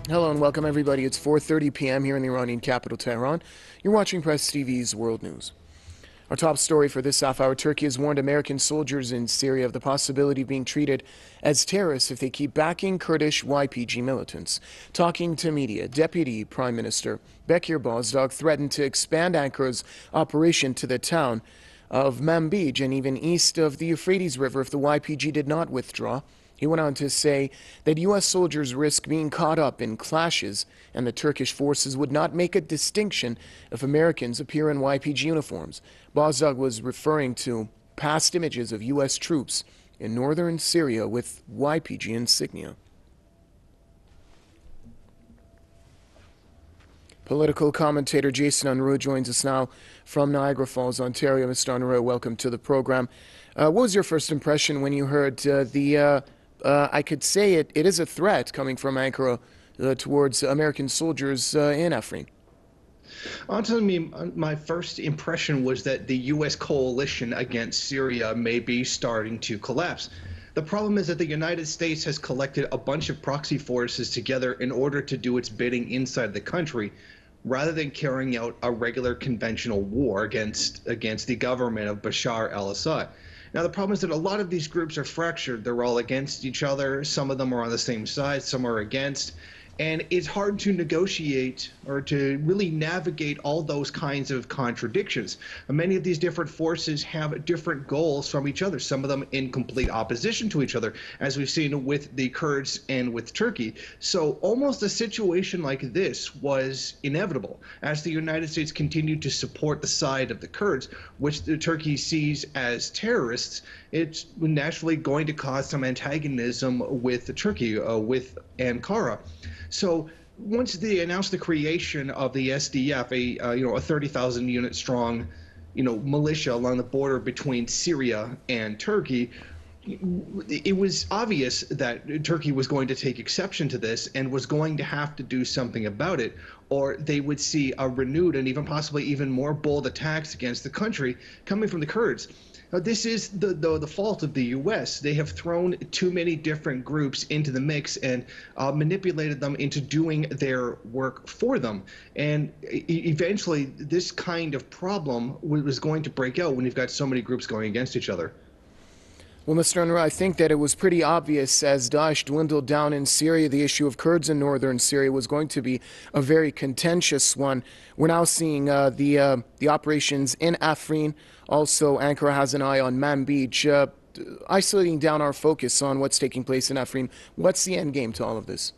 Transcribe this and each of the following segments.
Hello and welcome everybody. It's 4:30 p.m. here in the Iranian capital, Tehran. You're watching Press TV's World News. Our top story for this half hour: Turkey has warned American soldiers in Syria of the possibility of being treated as terrorists if they keep backing Kurdish Y-P-G militants. Talking to media, Deputy Prime Minister Bekir Bozdag threatened to expand Ankara's operation to the town of Manbij and even east of the Euphrates River if the Y-P-G did not withdraw. He went on to say that U.S. soldiers risk being caught up in clashes, and the Turkish forces would not make a distinction if Americans appear in Y-P-G uniforms. Bozdag was referring to past images of U.S. troops in northern Syria with Y-P-G insignia. Political commentator Jason Unruhe joins us now from Niagara Falls, Ontario. Mr. Unruhe, welcome to the program. What was your first impression when you heard I could say it is a threat coming from Ankara towards American soldiers in Afrin? Honestly, my first impression was that the U.S. coalition against Syria may be starting to collapse. The problem is that the United States has collected a bunch of proxy forces together in order to do its bidding inside the country, rather than carrying out a regular conventional war against the government of Bashar al-Assad. Now, the problem is that a lot of these groups are fractured. They're all against each other. Some of them are on the same side, some are against. And it's hard to negotiate or to really navigate all those kinds of contradictions. Many of these different forces have different goals from each other, some of them in complete opposition to each other, as we've seen with the Kurds and with Turkey. So almost a situation like this was inevitable as the United States continued to support the side of the Kurds, which the Turkey sees as terrorists. It's naturally going to cause some antagonism with Turkey, with Ankara. So once they announced the creation of the SDF, a 30,000 unit strong, militia along the border between Syria and Turkey, it was obvious that Turkey was going to take exception to this and was going to have to do something about it, or they would see a renewed and even possibly even more bold attacks against the country coming from the Kurds. This is the fault of the U.S. They have thrown too many different groups into the mix and manipulated them into doing their work for them. And eventually, this kind of problem was going to break out when you've got so many groups going against each other. Well, Mr. Unruhe, I think that it was pretty obvious as Daesh dwindled down in Syria, the issue of Kurds in northern Syria was going to be a very contentious one. We're now seeing the operations in Afrin. Also, Ankara has an eye on Manbij, isolating down our focus on what's taking place in Afrin. What's the end game to all of this?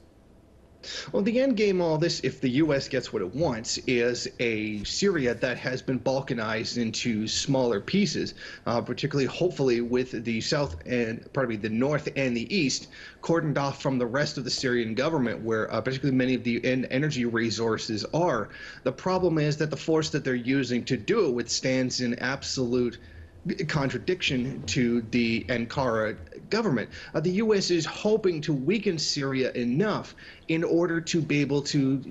Well, the end game of all this, if the U.S. gets what it wants, is a Syria that has been balkanized into smaller pieces, particularly, hopefully, with the the north and the east cordoned off from the rest of the Syrian government, where particularly many of the energy resources are. The problem is that the force that they're using to do it withstands in absolute contradiction to the Ankara government. The U.S. is hoping to weaken Syria enough in order to be able to,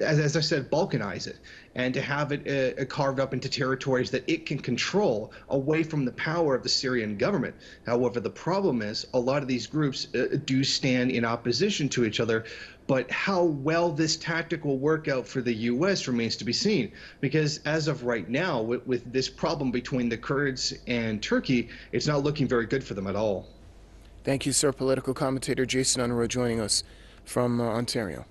as I said, balkanize it and to have it carved up into territories that it can control away from the power of the Syrian government. However, the problem is a lot of these groups do stand in opposition to each other, but how well this tactic will work out for the U.S. remains to be seen, because as of right now, with this problem between the Kurds and Turkey, it's not looking very good for them at all. Thank you, sir. Political commentator Jason Unruhe joining us from Ontario.